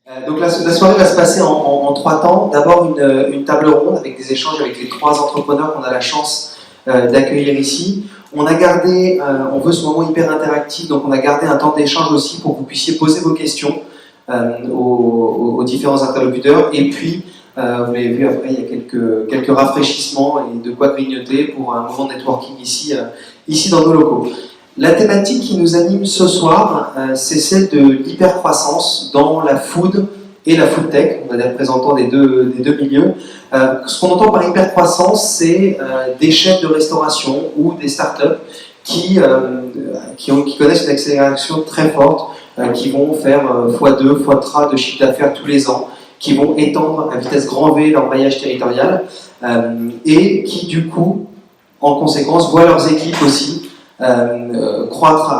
Donc la soirée va se passer en 3 temps. D'abord une table ronde avec des échanges avec les 3 entrepreneurs qu'on a la chance d'accueillir ici. On a gardé, on veut ce moment hyper interactif, donc on a gardé un temps d'échange aussi pour que vous puissiez poser vos questions aux différents interlocuteurs. Et puis, vous l'avez vu après, il y a quelques rafraîchissements et de quoi grignoter pour un moment de networking ici dans nos locaux. La thématique qui nous anime ce soir, c'est celle de l'hypercroissance dans la food et la food tech, on va dire représentant des deux milieux. Ce qu'on entend par hypercroissance, c'est des chaînes de restauration ou des startups qui connaissent une accélération très forte, qui vont faire x2, x3 de chiffre d'affaires tous les ans, qui vont étendre à vitesse grand V leur maillage territorial et qui, du coup, en conséquence, voient leurs équipes aussi croître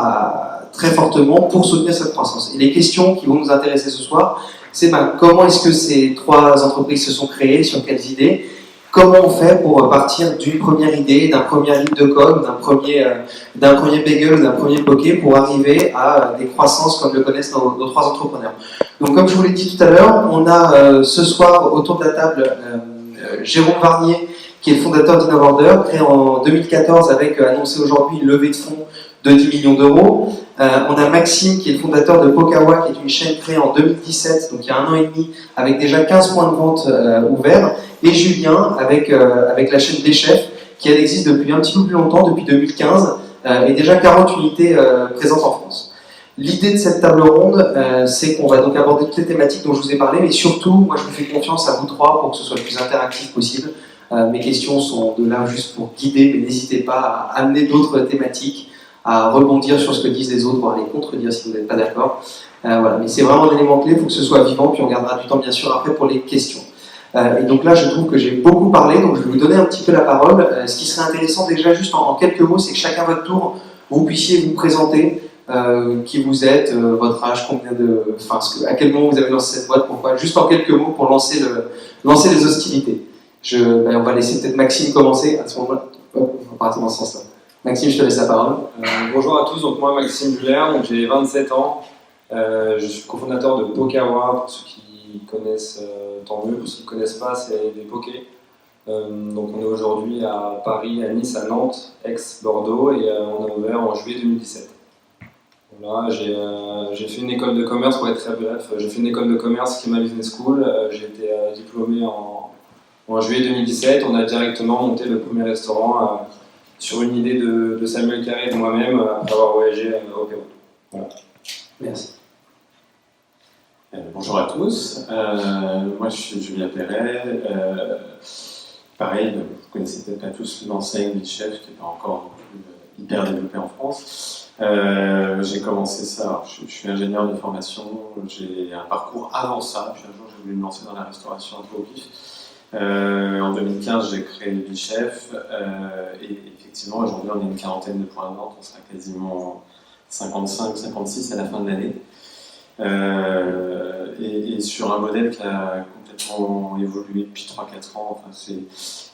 très fortement pour soutenir cette croissance. Et les questions qui vont nous intéresser ce soir, c'est comment est-ce que ces 3 entreprises se sont créées, sur quelles idées, comment on fait pour partir d'une première idée, d'un premier ligne de code, d'un premier bagel ou d'un premier poké pour arriver à des croissances comme le connaissent nos 3 entrepreneurs. Donc comme je vous l'ai dit tout à l'heure, on a ce soir autour de la table Jérôme Varnier, qui est le fondateur d'Innovorder, créé en 2014 avec annoncé aujourd'hui une levée de fonds de 10 millions d'euros. On a Maxime, qui est le fondateur de Pokawa, qui est une chaîne créée en 2017, donc il y a 1 an et demi, avec déjà 15 points de vente ouverts. Et Julien, avec la chaîne Des Chefs, qui elle existe depuis un petit peu plus longtemps, depuis 2015, et déjà 40 unités présentes en France. L'idée de cette table ronde, c'est qu'on va donc aborder toutes les thématiques dont je vous ai parlé, mais surtout, moi je vous fais confiance à vous 3 pour que ce soit le plus interactif possible. Mes questions sont de là juste pour guider, mais n'hésitez pas à amener d'autres thématiques, à rebondir sur ce que disent les autres, voire les contredire si vous n'êtes pas d'accord. Voilà. Mais c'est vraiment un élément clé, il faut que ce soit vivant, puis on gardera du temps bien sûr après pour les questions. Et donc là, je trouve que j'ai beaucoup parlé, donc je vais vous donner un petit peu la parole. Ce qui serait intéressant déjà juste en quelques mots, c'est que chacun à votre tour, vous puissiez vous présenter, qui vous êtes, votre âge, à quel moment vous avez lancé cette boîte, pourquoi, juste en quelques mots pour lancer les hostilités. On va laisser peut-être Maxime commencer à ce moment-là. On va partir dans ce sens-là. Maxime, je te laisse la parole. Bonjour à tous, donc moi Maxime Buller, j'ai 27 ans. Je suis cofondateur de Pokawa, pour ceux qui connaissent, tant mieux, pour ceux qui ne connaissent pas, c'est des pokés. Donc on est aujourd'hui à Paris, à Nice, à Nantes, Aix, Bordeaux, et on a ouvert en juillet 2017. Voilà, j'ai fait une école de commerce, pour être très bref, j'ai fait une école de commerce qui est ma business school. J'ai été diplômé en juillet 2017, on a directement monté le premier restaurant sur une idée de Samuel Carré et de moi-même, après avoir voyagé au Pérou. Voilà. Merci. Bonjour à tous, moi je suis Julien Perret. Pareil, vous connaissez peut-être pas tous l'enseigne BeachChef qui n'est pas encore hyper développée en France. J'ai commencé ça, alors, je suis ingénieur de formation, j'ai un parcours avant ça, puis un jour j'ai voulu me lancer dans la restauration un peu au pif. En 2015, j'ai créé BeachChef et effectivement, aujourd'hui, on est une quarantaine de points de vente, on sera quasiment 55, 56 à la fin de l'année. Et sur un modèle qui a complètement évolué depuis 3-4 ans. Enfin,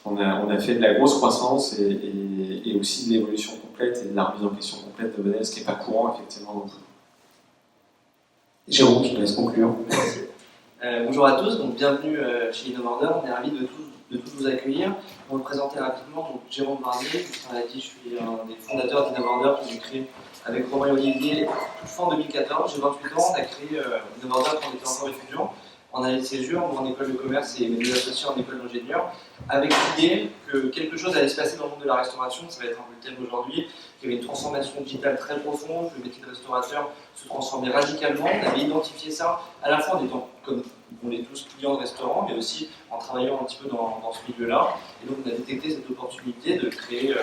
on a fait de la grosse croissance et aussi de l'évolution complète et de la remise en question complète de modèle, ce qui n'est pas courant, effectivement, non plus. Jérôme, je te laisse conclure. Bonjour à tous, donc bienvenue chez Innovorder, on est ravis de tous vous accueillir. Pour me présenter rapidement, donc Jérôme Varnier, comme on l'a dit, je suis un des fondateurs d'Innovorder qui j'ai créé avec Romain et Olivier fin 2014. J'ai 28 ans, on a créé Innovorder quand on était encore étudiant, en année de césure, moi en école de commerce et mes deux associés en école d'ingénieur, avec l'idée que quelque chose allait se passer dans le monde de la restauration, ça va être un peu le thème d'aujourd'hui, qu'il y avait une transformation digitale très profonde, que le métier de restaurateur se transformait radicalement. On avait identifié ça à la fois en étant, comme on est tous clients de restaurants, mais aussi en travaillant un petit peu dans ce milieu-là. Et donc on a détecté cette opportunité de créer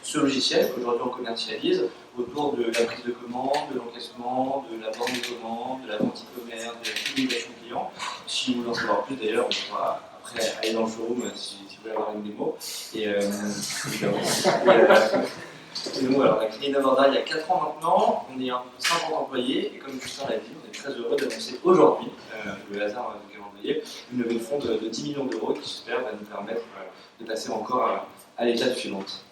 ce logiciel qu'aujourd'hui on commercialise autour de la prise de commande, de l'encaissement, de la vente de commandes, de la vente e-commerce, de la fidélisation client. Si vous voulez en savoir plus d'ailleurs, on pourra après aller dans le showroom si vous voulez avoir une démo. Et nous, alors, on a créé Innovorder il y a 4 ans maintenant, on est un peu 50 employés, et comme Justin l'a dit, on est très heureux d'annoncer aujourd'hui, le hasard du calendrier, une levée de fonds de 10 millions d'euros qui, j'espère, va nous permettre de passer encore à l'étape suivante.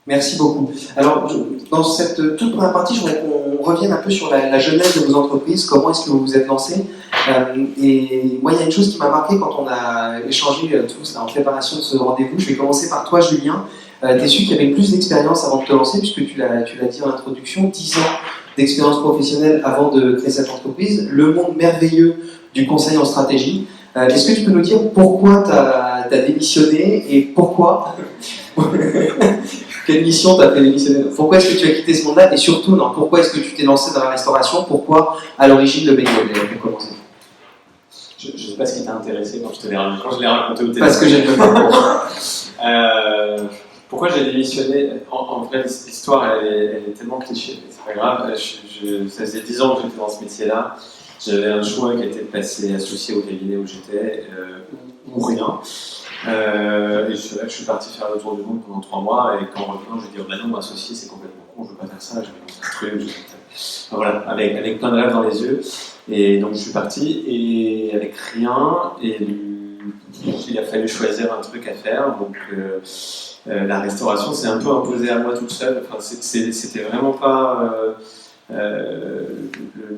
Merci beaucoup. Alors, dans cette toute première partie, je voudrais qu'on revienne un peu sur la genèse de vos entreprises, comment est-ce que vous vous êtes lancé. Et moi, il y a une chose qui m'a marqué quand on a échangé tous là, en préparation de ce rendez-vous. Je vais commencer par toi, Julien. Tu es su qu'il y avait plus d'expérience avant de te lancer, puisque tu l'as dit en introduction, 10 ans d'expérience professionnelle avant de créer cette entreprise, le monde merveilleux du conseil en stratégie. Est-ce que tu peux nous dire pourquoi tu as démissionné et pourquoi quelle mission t'a fait démissionner? Pourquoi est-ce que tu as quitté ce monde-là? Et surtout, non, pourquoi est-ce que tu t'es lancé dans la restauration? Pourquoi, à l'origine, le bagel pour commencer? Je ne sais pas ce qui t'a intéressé quand je l'ai raconté au téléphone. Parce que j'aime le parcours. Pourquoi j'ai démissionné? En fait, l'histoire, elle est tellement cliché, mais c'est pas grave. Ça faisait 10 ans que j'étais dans ce métier-là. J'avais un choix qui était de passer associé au cabinet où j'étais, ou rien. Et je suis parti faire le tour du monde pendant 3 mois, et quand on revient, je dis oh, bah non, associé c'est complètement con, je veux pas faire ça, je vais lancer un truc. Enfin, voilà, avec plein de rêves dans les yeux. Et donc je suis parti, et avec rien, et il a fallu choisir un truc à faire. Donc la restauration s'est un peu imposée à moi toute seule. Enfin, c'était vraiment pas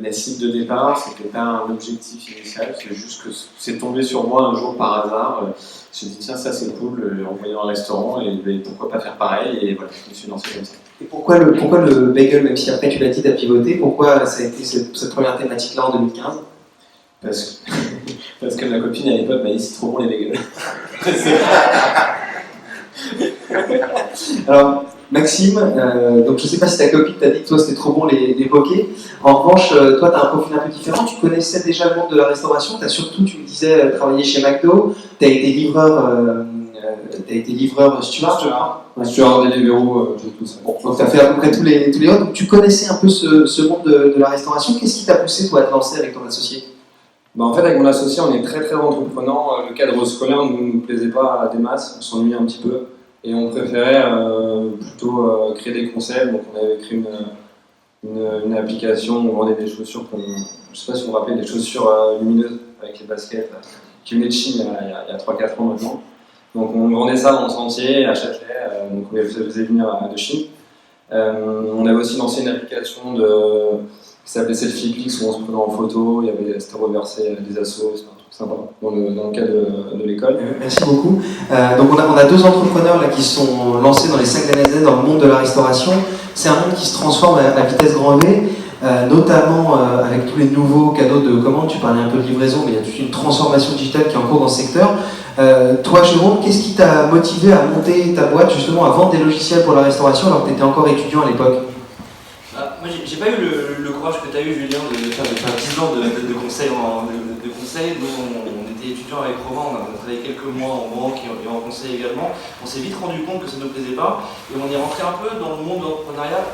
la cible de départ, c'était pas un objectif initial, c'est juste que c'est tombé sur moi un jour par hasard. J'ai dit tiens, ça c'est cool, en voyant un restaurant, et pourquoi pas faire pareil, et voilà, je me suis lancé comme ça. Et pourquoi le bagel, même si après tu l'as dit, t'as pivoté, pourquoi ça a été cette première thématique-là en 2015? Parce que ma copine à l'époque m'a dit c'est trop bon les bagels. Alors, Maxime, donc je ne sais pas si ta copine t'a dit que toi c'était trop bon les pokés. En revanche, toi tu as un profil un peu différent, tu connaissais déjà le monde de la restauration, tu as surtout, tu me disais, travaillé chez McDo, tu as été livreur Stuart. Stuart, Deliveroo, j'ai tout ça. Bon, donc tu as fait à peu près tous les autres, donc tu connaissais un peu ce monde de la restauration. Qu'est-ce qui t'a poussé toi à te lancer avec ton associé? En fait, avec mon associé, on est très très entreprenant. Le cadre scolaire ne nous plaisait pas à des masses, on s'ennuyait un petit peu. Et on préférait plutôt créer des concepts. Donc on avait créé une application où on vendait des chaussures, je ne sais pas si vous vous rappelez, des chaussures lumineuses avec les baskets qui venaient de Chine il y a 3-4 ans maintenant. Donc on vendait ça dans le sentier à Châtelet, donc on les faisait venir de Chine. On avait aussi lancé une application qui s'appelait Selfieplix où on se prenait en photo, c'était reversé des assos, c'était un truc sympa dans le cadre de l'école. Merci beaucoup. Donc on a 2 entrepreneurs là, qui sont lancés dans les 5 dernières années dans le monde de la restauration. C'est un monde qui se transforme à vitesse grand V, notamment avec tous les nouveaux canaux de commande. Tu parlais un peu de livraison, mais il y a toute une transformation digitale qui est en cours dans ce secteur. Toi, Jérôme, qu'est-ce qui t'a motivé à monter ta boîte, justement, à vendre des logiciels pour la restauration alors que tu étais encore étudiant à l'époque? Moi, j'ai pas eu le courage que tu as eu, Julien, de faire 10 ans de conseil. Nous, on était étudiants avec Romain, on a travaillé quelques mois en banque et en conseil également. On s'est vite rendu compte que ça ne nous plaisait pas et on est rentré un peu dans le monde de l'entrepreneuriat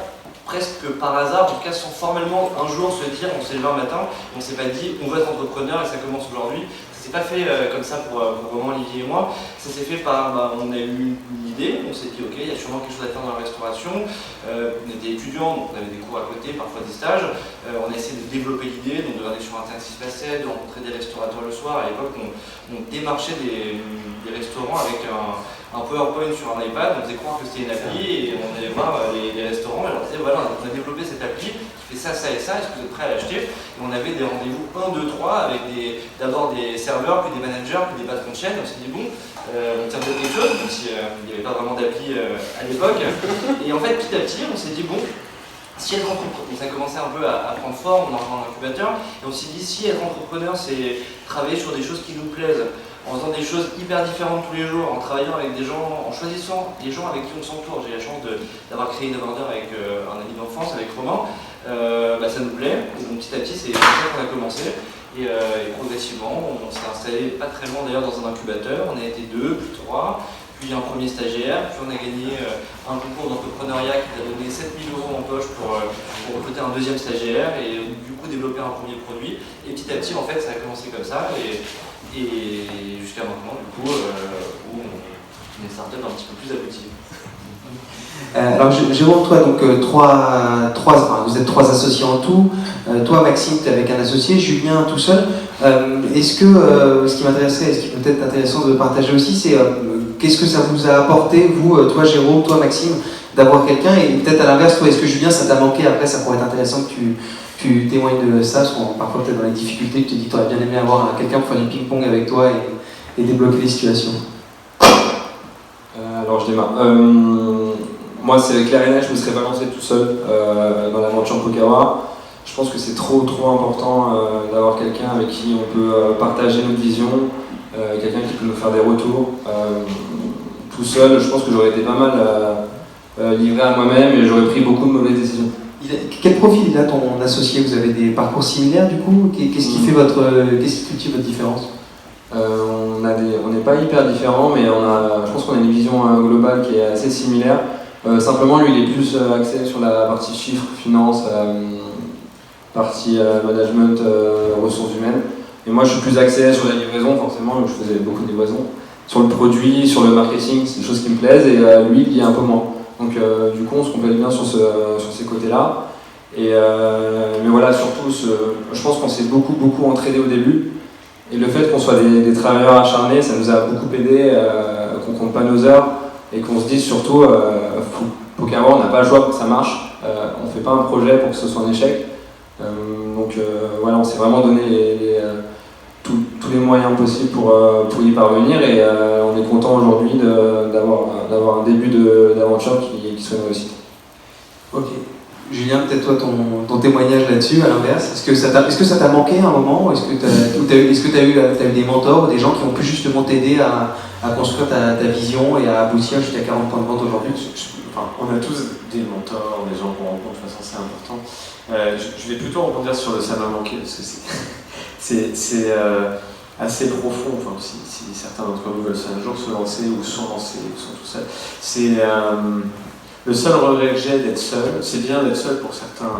presque par hasard, en tout cas sans formellement un jour se dire, on s'est levé un matin, on s'est pas dit on veut être entrepreneur et ça commence aujourd'hui. Ça s'est pas fait comme ça pour Romain, Olivier et moi. Ça s'est fait par, on a eu une idée, on s'est dit ok, il y a sûrement quelque chose à faire dans la restauration. On était étudiants, donc on avait des cours à côté, parfois des stages. On a essayé de développer l'idée, donc de regarder sur internet ce qui se passait, de rencontrer des restaurateurs le soir. À l'époque, on démarchait des restaurants avec un PowerPoint sur un iPad, on faisait croire que c'était une appli et on allait voir les restaurants et on leur disait voilà, on a développé cette appli qui fait ça, ça et ça, est-ce que vous êtes prêts à l'acheter? Et on avait des rendez-vous 1, 2, 3 avec d'abord des serveurs, puis des managers, puis des patrons de chaîne. On s'est dit bon, on tient peut-être quelque chose, même s'il n'y avait pas vraiment d'appli à l'époque. Et en fait, petit à petit, on s'est dit bon, si être entrepreneur, ça a commencé un peu à prendre forme, on a rejoint un incubateur, et on s'est dit si être entrepreneur c'est travailler sur des choses qui nous plaisent, en faisant des choses hyper différentes tous les jours, en travaillant avec des gens, en choisissant les gens avec qui on s'entoure. J'ai la chance d'avoir créé Innovarder avec un ami d'enfance, avec Romain, ça nous plaît, et donc petit à petit c'est comme ça qu'on a commencé. Et progressivement, on s'est installé pas très loin d'ailleurs dans un incubateur, on a été 2, puis 3, puis un premier stagiaire, puis on a gagné un concours d'entrepreneuriat qui a donné 7 000 € en poche pour recruter un 2e stagiaire et du coup développer un premier produit. Et petit à petit, en fait, ça a commencé comme ça et jusqu'à maintenant, du coup, où on est une startup un petit peu plus aboutie. Alors Jérôme, toi, donc vous êtes 3 associés en tout. Toi, Maxime, tu es avec un associé, Julien tout seul. Est-ce que ce qui m'intéresserait, et ce qui peut être intéressant de partager aussi, c'est qu'est-ce que ça vous a apporté, vous, toi Jérôme, toi Maxime, d'avoir quelqu'un, et peut-être à l'inverse, toi, est-ce que Julien, ça t'a manqué? Après, ça pourrait être intéressant que tu tu témoignes de ça, parce que parfois peut-être dans les difficultés, tu te dis que tu aurais bien aimé avoir quelqu'un pour faire du ping-pong avec toi et débloquer les situations. Alors je démarre. Moi, c'est avec l'Arena, je me serais pas lancé tout seul dans l'aventure Pokawa. Je pense que c'est trop important d'avoir quelqu'un avec qui on peut partager notre vision, quelqu'un qui peut nous faire des retours. Tout seul, je pense que j'aurais été pas mal livré à moi-même et j'aurais pris beaucoup de mauvaises décisions. Quel profil il a ton associé? Vous avez des parcours similaires du coup? Qu'est-ce qui cultive votre différence? On n'est pas hyper différents, mais je pense qu'on a une vision globale qui est assez similaire. Simplement, lui, il est plus axé sur la partie chiffres, finance, partie management, ressources humaines. Et moi, je suis plus axé sur la livraison, forcément, je faisais beaucoup de livraison. Sur le produit, sur le marketing, c'est des choses qui me plaisent, et lui, il y a un peu moins. Donc, du coup, on se complète bien sur ces côtés-là. Mais voilà, surtout, je pense qu'on s'est beaucoup entraîné au début. Et le fait qu'on soit des travailleurs acharnés, ça nous a beaucoup aidé, qu'on compte pas nos heures et qu'on se dise surtout, Pokawa, on n'a pas le choix pour que ça marche, on fait pas un projet pour que ce soit un échec. Voilà, on s'est vraiment donné tous les moyens possibles pour y parvenir et on est content aujourd'hui d'avoir un début d'aventure qui soit une réussite. Ok. Julien, peut-être toi ton témoignage là-dessus, à l'inverse. Est-ce que ça t'a manqué à un moment? Est-ce que tu as eu des mentors ou des gens qui ont pu justement t'aider à construire ta vision et à aboutir jusqu'à 40 points de vente aujourd'hui? Enfin, on a tous des mentors, des gens qu'on rencontre, de toute façon c'est important. Je vais plutôt rebondir sur le ça m'a manqué parce que c'est assez profond. Enfin, si certains d'entre vous veulent un jour se lancer ou sont lancés ou sont tout seuls, c'est le seul regret que j'ai d'être seul. C'est bien d'être seul pour certains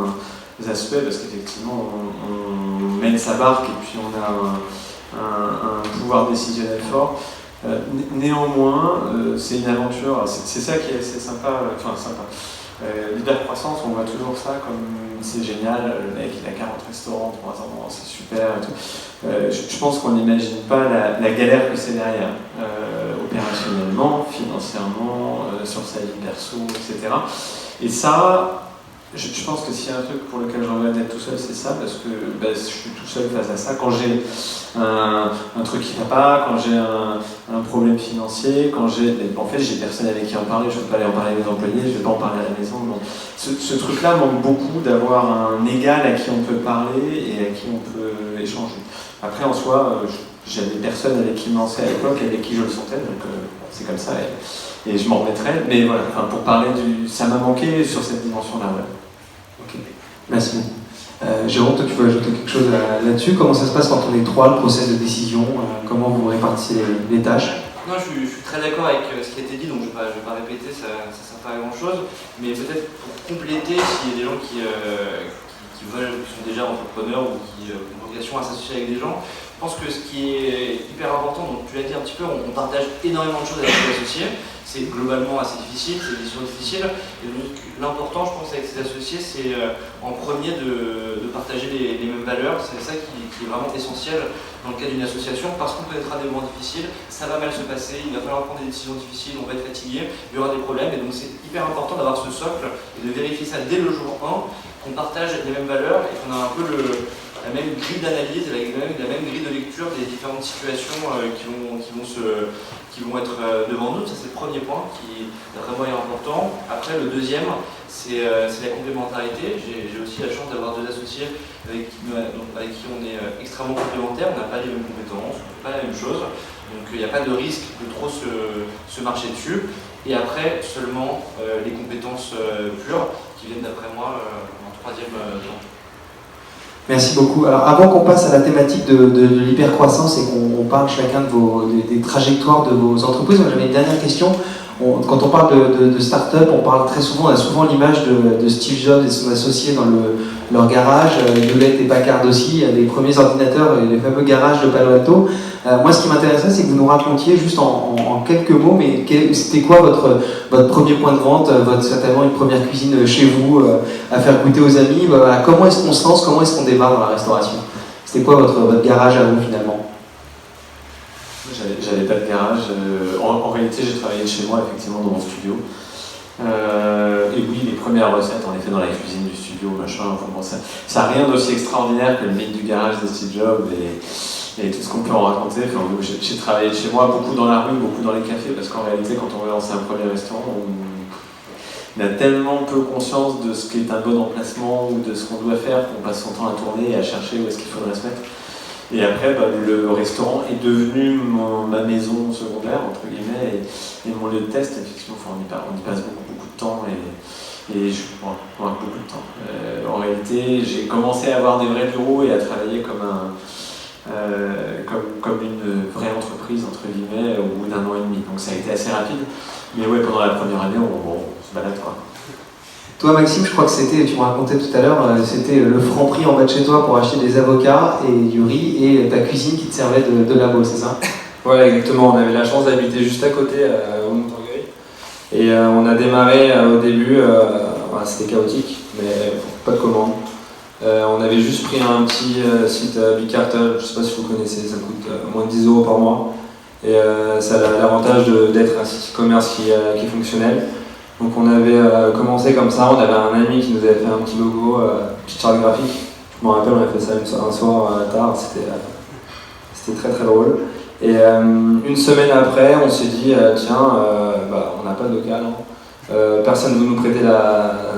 aspects parce qu'effectivement on mène sa barque et puis on a un pouvoir décisionnel fort. Néanmoins, c'est une aventure, c'est ça qui est assez sympa. L'hypercroissance, on voit toujours ça comme c'est génial, le mec il a 40 restaurants, 3 ans, c'est super et tout. Je pense qu'on n'imagine pas la galère que c'est derrière, opérationnellement, financièrement, sur sa vie perso, etc. Et ça, je pense que s'il y a un truc pour lequel j'en regrette d'être tout seul, c'est ça, parce que je suis tout seul face à ça. Quand j'ai un truc qui ne va pas, quand j'ai un problème financier, en fait j'ai personne avec qui en parler, je ne peux pas aller en parler à mes employés, je ne vais pas en parler à la maison. Donc, ce truc-là manque beaucoup d'avoir un égal à qui on peut parler et à qui on peut échanger. Après en soi, j'avais personne avec qui me lancer à l'époque, avec qui je le sentais, donc c'est comme ça et je m'en remettrai. Mais voilà, pour parler ça m'a manqué sur cette dimension-là. Ouais. Ok, merci. Jérôme, toi tu veux ajouter quelque chose là-dessus? Comment ça se passe quand on est trois, le process de décision? Comment vous répartissez les tâches? Non, je suis très d'accord avec ce qui a été dit, donc je ne vais pas répéter, ça ne sert pas à grand chose, mais peut-être pour compléter, s'il y a des gens qui sont déjà entrepreneurs ou qui ont vocation à s'associer avec des gens, je pense que ce qui est hyper important, donc tu l'as dit un petit peu, on partage énormément de choses avec ses associés, c'est globalement assez difficile, c'est des décisions difficiles, et donc l'important je pense avec ses associés c'est en premier de partager les mêmes valeurs, c'est ça qui est vraiment essentiel dans le cas d'une association, parce qu'on connaîtra des moments difficiles, ça va mal se passer, il va falloir prendre des décisions difficiles, on va être fatigué, il y aura des problèmes, et donc c'est hyper important d'avoir ce socle et de vérifier ça dès le jour 1, qu'on partage les mêmes valeurs et qu'on a un peu la même grille d'analyse, la même grille de lecture des différentes situations qui vont être devant nous. Ça c'est le premier point qui est vraiment important. Après le deuxième, c'est la complémentarité. J'ai aussi la chance d'avoir deux associés avec qui on est extrêmement complémentaires. On n'a pas les mêmes compétences, on ne fait pas la même chose. Donc il n'y a pas de risque de trop se marcher dessus. Et après seulement les compétences pures qui viennent d'après moi en troisième temps. Merci beaucoup. Alors avant qu'on passe à la thématique de l'hypercroissance et qu'on parle chacun des trajectoires de vos entreprises, j'avais une dernière question. Quand on parle de start-up, on a souvent l'image de Steve Jobs et son associé dans leur garage, Hewlett et Packard aussi, les premiers ordinateurs, les fameux garages de Palo Alto. Moi, ce qui m'intéressait, c'est que vous nous racontiez juste en quelques mots, mais c'était quoi votre premier point de vente, certainement une première cuisine chez vous, à faire goûter aux amis. Comment est-ce qu'on se lance, comment est-ce qu'on démarre dans la restauration? C'était quoi votre garage à vous finalement? J'avais pas de garage. En réalité, j'ai travaillé chez moi, effectivement, dans mon studio. Et oui, les premières recettes, on les fait dans la cuisine du studio, machin. Enfin, bon, ça n'a rien d'aussi extraordinaire que le mythe du garage de Steve Jobs et tout ce qu'on peut en raconter. Enfin, j'ai travaillé chez moi, beaucoup dans la rue, beaucoup dans les cafés, parce qu'en réalité, quand on veut lancer un premier restaurant, on a tellement peu conscience de ce qui est un bon emplacement ou de ce qu'on doit faire qu'on passe son temps à tourner et à chercher où est-ce qu'il faudrait se mettre. Et après, le restaurant est devenu ma maison secondaire, entre guillemets, et mon lieu de test. Effectivement, on y passe beaucoup de temps et je prends beaucoup de temps. En réalité, j'ai commencé à avoir des vrais bureaux et à travailler comme une vraie entreprise, entre guillemets, au bout d'1 an et demi. Donc ça a été assez rapide. Mais ouais, pendant la première année, on se balade, quoi. Toi, Maxime, je crois que c'était, tu me racontais tout à l'heure, c'était le Franprix en bas de chez toi pour acheter des avocats et du riz et ta cuisine qui te servait de labo, c'est ça? Voilà, exactement. On avait la chance d'habiter juste à côté, au Montorgueil. Et on a démarré au début, c'était chaotique, mais pas de commande. On avait juste pris un petit site Big Cartel, je ne sais pas si vous connaissez, ça coûte moins de 10 € par mois. Et ça a l'avantage d'être un site e-commerce qui est fonctionnel. Donc on avait commencé comme ça, on avait un ami qui nous avait fait un petit logo, petite charte graphique. Je me rappelle, on avait fait ça un soir tard, c'était très très drôle. Et une semaine après, on s'est dit, on n'a pas de local, hein. Personne ne veut nous prêter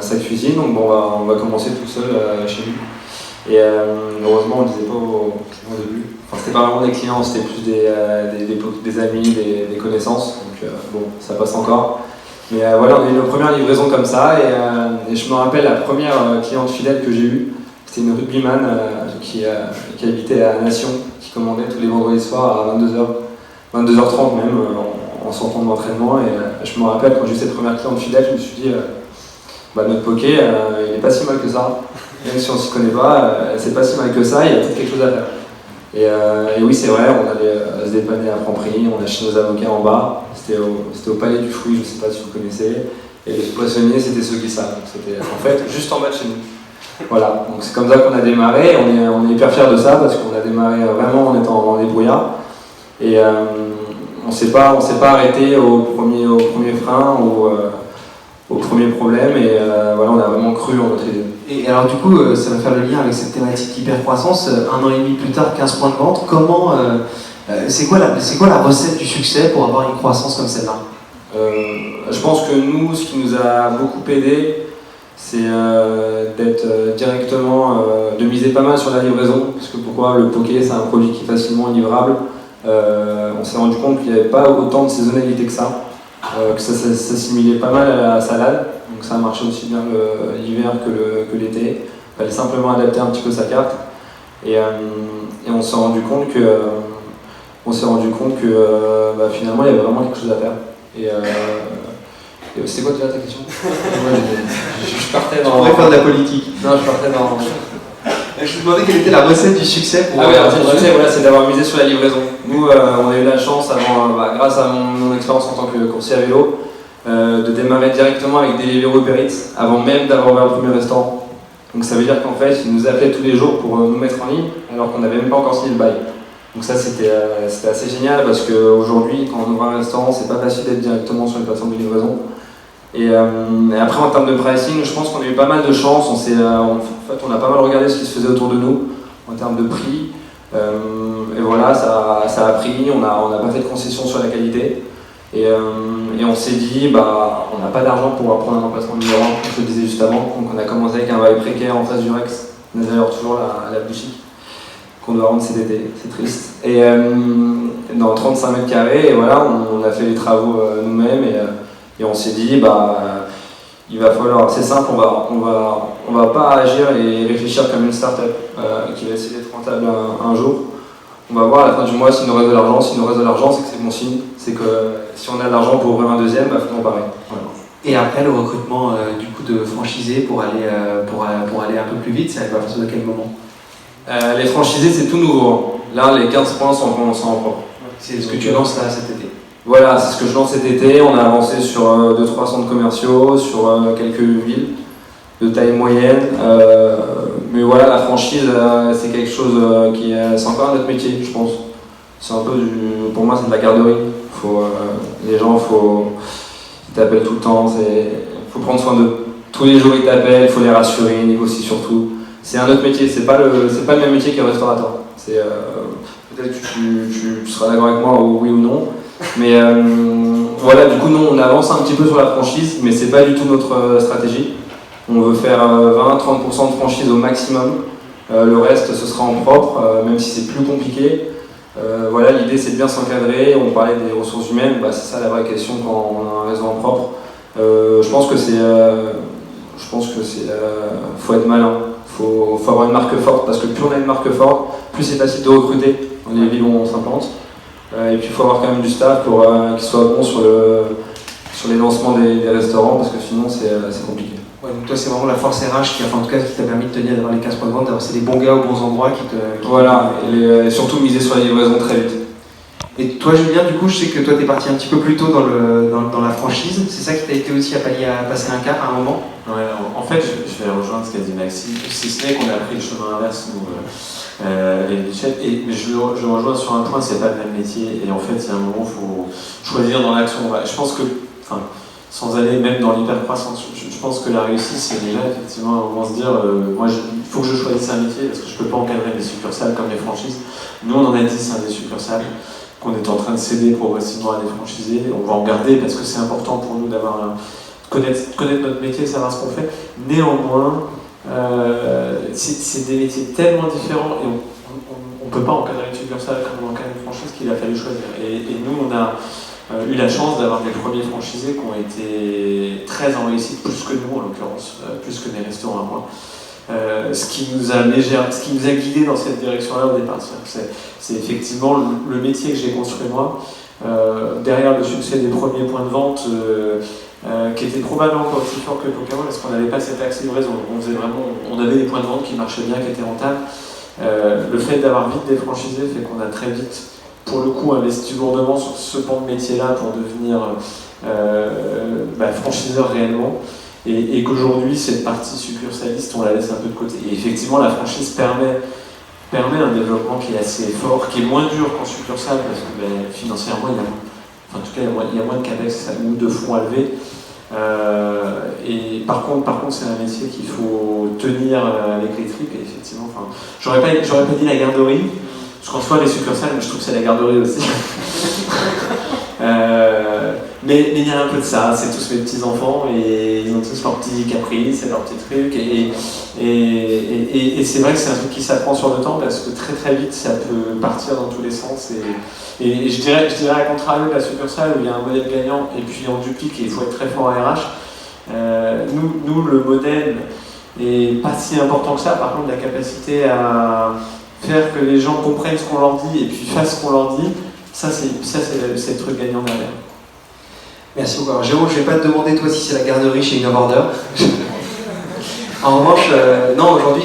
sa cuisine, donc bon, on va commencer tout seul chez nous. Et heureusement, on ne le disait pas aux clients au début. Enfin, c'était pas vraiment des clients, c'était plus des amis, des connaissances, donc bon, ça passe encore. Mais voilà, on a eu nos premières livraisons comme ça, et je me rappelle la première cliente fidèle que j'ai eue, c'était une rugbyman qui habitait à Nation, qui commandait tous les vendredis soirs à 22h30 même, en sortant de l'entraînement. Et je me rappelle, quand j'ai eu cette première cliente fidèle, je me suis dit, notre poké, il n'est pas si mal que ça. Même si on ne s'y connaît pas, c'est pas si mal que ça, il y a peut-être quelque chose à faire. Et oui, c'est vrai, on allait se dépanner à Franprix, on achetait nos avocats en bas, c'était au Palais du Fruit, je ne sais pas si vous connaissez, et les poissonniers, c'était ceux qui savent. C'était en fait juste en bas de chez nous. Voilà, donc c'est comme ça qu'on a démarré, on est hyper fiers de ça, parce qu'on a démarré vraiment en étant dans les brouillards, et on s'est pas arrêté au premier frein ou au premier problème, et voilà, on a vraiment cru en notre idée. Et alors du coup, ça va faire le lien avec cette thématique hyper-croissance. 1 an et demi plus tard, 15 points de vente. Comment, c'est quoi la recette du succès pour avoir une croissance comme celle-là? Je pense que nous, ce qui nous a beaucoup aidé, c'est d'être directement, de miser pas mal sur la livraison. Parce que pourquoi le poké, c'est un produit qui est facilement livrable. On s'est rendu compte qu'il n'y avait pas autant de saisonnalité que ça. Que ça s'assimilait pas mal à la salade, donc ça a marché aussi bien l'hiver que l'été. Il fallait simplement adapter un petit peu sa carte, et on s'est rendu compte que finalement il y avait vraiment quelque chose à faire. Et c'est quoi déjà ta question? Je partais dans. On pourrait faire de la politique. Non, je partais dans. Je me demandais quelle était la recette du succès pour. Ah oui, la recette du succès, voilà, c'est d'avoir misé sur la livraison. Nous, on a eu la chance, grâce à mon expérience en tant que coursier à vélo, de démarrer directement avec Deliveroo Uber Eats avant même d'avoir ouvert le premier restaurant. Donc ça veut dire qu'en fait, ils nous appelaient tous les jours pour nous mettre en ligne, alors qu'on n'avait même pas encore signé le bail. Donc ça, c'était assez génial, parce qu'aujourd'hui, quand on ouvre un restaurant, c'est pas facile d'être directement sur une plateforme de livraison. Et après, en termes de pricing, je pense qu'on a eu pas mal de chance. On a pas mal regardé ce qui se faisait autour de nous en termes de prix. Et voilà, ça a pris. On n'a pas fait de concession sur la qualité. Et on s'est dit, on n'a pas d'argent pour prendre un emplacement numéro 1, comme je le disais juste avant. Donc on a commencé avec un bail précaire en face du Rex. On a d'ailleurs toujours la boutique qu'on doit rendre cet été. C'est triste. Et dans 35 mètres carrés, et voilà, on a fait les travaux nous-mêmes. Et on s'est dit, il va falloir, c'est simple, on va pas agir et réfléchir comme une start-up qui va essayer d'être rentable un jour. On va voir à la fin du mois s'il nous reste de l'argent. S'il nous reste de l'argent, c'est que c'est bon signe. C'est que si on a de l'argent pour ouvrir un deuxième, faisons pareil. Voilà. Et après, le recrutement du coup de franchisés pour aller un peu plus vite, ça va partir de quel moment? Les franchisés, c'est tout nouveau. Là, les 15 points sont en propre. C'est ce que tu lances là cet été? Voilà, c'est ce que je lance cet été. On a avancé sur 2-3 centres commerciaux, sur quelques villes de taille moyenne. Mais voilà, la franchise, c'est quelque chose c'est encore notre métier, je pense. C'est un peu pour moi, c'est de la garderie. Les gens, t'appellent tout le temps. Il faut prendre soin d'eux. Tous les jours, ils t'appellent, il faut les rassurer, ils négocient surtout. C'est un autre métier, c'est pas le même métier qu'un restaurateur. Peut-être que tu seras d'accord avec moi, oui ou non. Mais voilà, du coup, nous, on avance un petit peu sur la franchise, mais c'est pas du tout notre stratégie. On veut faire 20-30% de franchise au maximum. Le reste, ce sera en propre, même si c'est plus compliqué. Voilà, l'idée, c'est de bien s'encadrer. On parlait des ressources humaines, c'est ça la vraie question quand on a un réseau en propre. Je pense que faut être malin. Faut avoir une marque forte, parce que plus on a une marque forte, plus c'est facile de recruter dans les villes où on s'implante. Et puis il faut avoir quand même du staff pour qu'il soit bon sur les lancements des restaurants, parce que sinon c'est compliqué. Ouais, donc toi c'est vraiment la force RH en tout cas, qui t'a permis de tenir d'avoir les 15 points de vente, d'avoir des bons gars aux bons endroits Voilà, et surtout miser sur la livraison très vite. Et toi Julien, du coup je sais que toi t'es parti un petit peu plus tôt dans la franchise, c'est ça qui t'a été aussi à passer un cap à un moment? Ouais, en fait je vais rejoindre ce qu'a dit Maxime, si ce n'est qu'on a pris le chemin inverse nous les Bichette, mais je rejoins sur un point, c'est pas le même métier, et en fait il y a un moment il faut choisir dans l'action. Je pense que, sans aller même dans l'hypercroissance, je pense que la réussite c'est déjà effectivement à un moment se dire moi il faut que je choisisse un métier parce que je peux pas encadrer des succursales comme les franchises. Nous on en a 10 des succursales qu'on est en train de céder progressivement à des franchisés, on va en garder parce que c'est important pour nous d'avoir connaître notre métier, savoir ce qu'on fait. Néanmoins, c'est des métiers tellement différents et on ne peut pas encadrer une succursale comme on encadre une franchise qu'il a fallu choisir. Et nous, on a eu la chance d'avoir des premiers franchisés qui ont été très en réussite, plus que nous en l'occurrence, plus que des restaurants à moi. Ce qui nous a guidés dans cette direction-là au départ. C'est effectivement le métier que j'ai construit moi. Derrière le succès des premiers points de vente, qui était probablement pas aussi fort que Pokemon parce qu'on n'avait pas cet axe livraison. On avait des points de vente qui marchaient bien, qui étaient rentables. Le fait d'avoir vite des franchisés fait qu'on a très vite, pour le coup, investi lourdement sur ce pan de métier-là pour devenir franchiseur réellement. Et qu'aujourd'hui, cette partie succursaliste, on la laisse un peu de côté. Et effectivement, la franchise permet un développement qui est assez fort, qui est moins dur qu'en succursale parce que financièrement, il y a moins de capex ou de fonds à lever. Et par contre, c'est un métier qu'il faut tenir avec les tripes. Et effectivement, j'aurais pas dit la garderie, parce qu'en soi, les succursales, je trouve que c'est la garderie aussi. Mais il y a un peu de ça, c'est tous mes petits-enfants et ils ont tous leurs petits caprices et leurs petits trucs et c'est vrai que c'est un truc qui s'apprend sur le temps parce que très très vite ça peut partir dans tous les sens et je dirais à contrario de la succursale où il y a un modèle gagnant et puis on duplique et il faut être très fort en RH. Nous le modèle n'est pas si important que ça, par contre la capacité à faire que les gens comprennent ce qu'on leur dit et puis fassent ce qu'on leur dit, ça c'est le truc gagnant derrière. Merci beaucoup. Alors Jérôme, je ne vais pas te demander toi si c'est la garderie chez Innovorder. En revanche, non, aujourd'hui,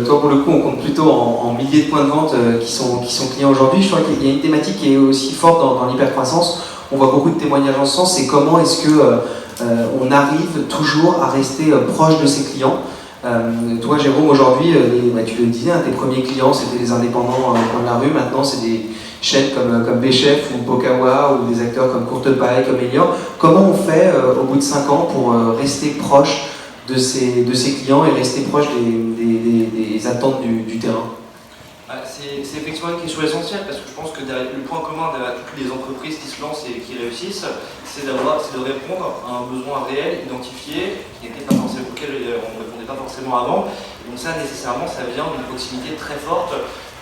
toi pour le coup, on compte plutôt en milliers de points de vente qui sont clients aujourd'hui. Je crois qu'il y a une thématique qui est aussi forte dans l'hypercroissance. On voit beaucoup de témoignages en ce sens. C'est comment est-ce que on arrive toujours à rester proche de ses clients. Toi, Jérôme, aujourd'hui, tu le disais, tes premiers clients c'était les indépendants dans la rue. Maintenant, c'est des chaînes comme Béchef ou Pokawa ou des acteurs comme Courtepaille, comme Elior. Comment on fait au bout de 5 ans pour rester proche de ses clients et rester proche des attentes du terrain? C'est effectivement une question essentielle parce que je pense que le point commun derrière toutes les entreprises qui se lancent et qui réussissent, c'est de répondre à un besoin réel, identifié, auquel on ne répondait pas forcément avant. Et donc ça, nécessairement, ça vient d'une proximité très forte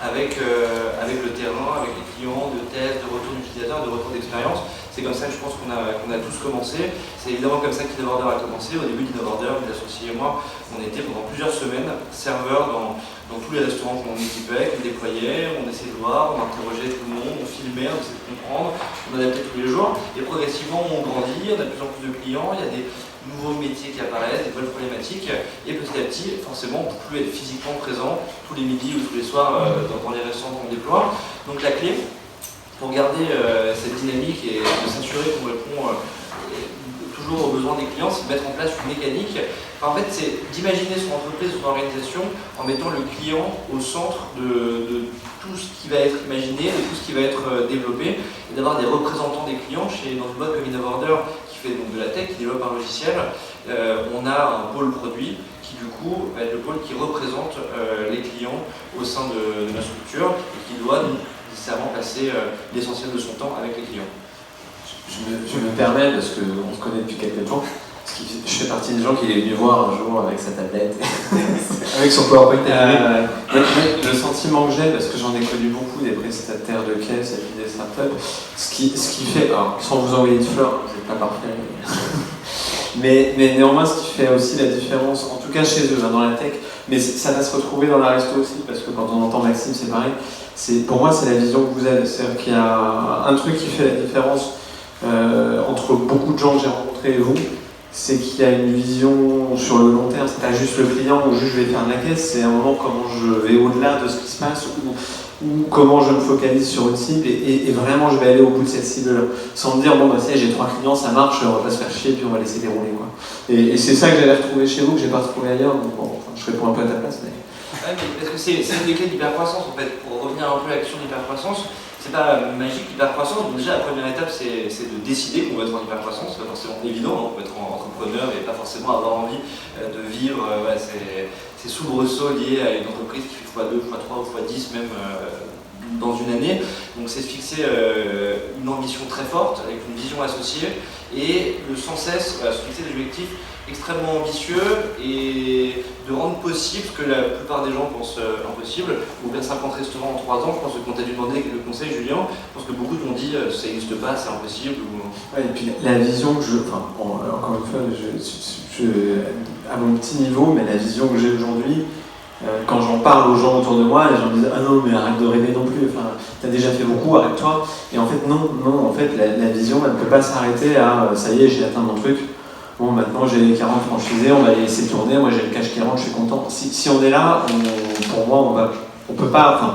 avec le terrain, avec les clients, de tests, de retour d'utilisateurs, de retour d'expérience. C'est comme ça que je pense qu'on a tous commencé. C'est évidemment comme ça qu'Innovorder a commencé. Au début d'Innovorder, mes associés et moi, on était pendant plusieurs semaines serveurs dans tous les restaurants qu'on équipait, qu'on déployait, on essayait de voir, on interrogeait tout le monde, on filmait, on essayait de comprendre, on adaptait tous les jours. Et progressivement, on grandit, on a de plus en plus de clients, il y a des nouveaux métiers qui apparaissent, des nouvelles problématiques. Et petit à petit, forcément, on ne peut plus être physiquement présent tous les midis ou tous les soirs dans les restaurants qu'on déploie. Donc la clé, pour garder cette dynamique et de s'assurer qu'on répond toujours aux besoins des clients, c'est de mettre en place une mécanique. En fait, c'est d'imaginer son entreprise, son organisation en mettant le client au centre de tout ce qui va être imaginé, de tout ce qui va être développé, et d'avoir des représentants des clients dans une boîte comme Innovorder qui fait donc de la tech, qui développe un logiciel, on a un pôle produit qui du coup va être le pôle qui représente les clients au sein de la structure et qui doit nécessairement passer l'essentiel de son temps avec les clients. Je me permets, parce qu'on se connaît depuis quelques temps, je fais partie des gens qui est venu voir un jour avec sa tablette. Avec son PowerPoint. Le sentiment que j'ai, parce que j'en ai connu beaucoup des prestataires de caisse et puis des startups, ce qui fait, alors, sans vous envoyer de fleurs, vous n'êtes pas parfait, mais néanmoins ce qui fait aussi la différence, en tout cas chez eux, dans la tech, mais ça va se retrouver dans la resto aussi, parce que quand on entend Maxime, c'est pareil, pour moi c'est la vision que vous avez, c'est-à-dire qu'il y a un truc qui fait la différence entre beaucoup de gens que j'ai rencontrés et vous, c'est qu'il y a une vision sur le long terme, c'est pas juste le client ou juste je vais faire de la caisse, c'est un moment comment je vais au-delà de ce qui se passe ou comment je me focalise sur une cible et vraiment je vais aller au bout de cette cible-là, sans me dire bon bah ça j'ai 3 clients, ça marche, on va pas se faire chier puis on va laisser dérouler quoi. Et c'est ça que j'allais retrouver chez vous, que j'ai pas retrouvé ailleurs, donc bon, enfin, je réponds un peu à ta place. Mais... Ouais, mais parce que c'est une des clés d'hypercroissance en fait, pour revenir un peu à l'action d'hypercroissance. C'est pas magique l'hypercroissance, donc déjà la première étape c'est de décider qu'on veut être en hypercroissance, c'est pas forcément évident, on peut être entrepreneur et pas forcément avoir envie de vivre ces soubresauts liés à une entreprise qui fait x2, x3 ou x10 même dans une année. Donc c'est de fixer une ambition très forte avec une vision associée et de sans cesse se fixer des objectifs extrêmement ambitieux et de rendre possible ce que la plupart des gens pensent impossible. Ouvrir 50 restaurants en 3 ans, je pense que quand tu as dû demander le conseil, Julien, je pense que beaucoup t'ont dit ça n'existe pas, c'est impossible. Ouais, et puis la vision que encore une fois, à mon petit niveau, mais la vision que j'ai aujourd'hui, quand j'en parle aux gens autour de moi, les gens me disent ah non mais arrête de rêver non plus, enfin t'as déjà fait beaucoup, arrête-toi. Et en fait non, en fait la vision elle ne peut pas s'arrêter à ça y est j'ai atteint mon truc. Bon, maintenant j'ai les 40 franchisés, on va les laisser tourner, moi j'ai le cash qui rentre, je suis content. Si on est là, pour moi, on peut pas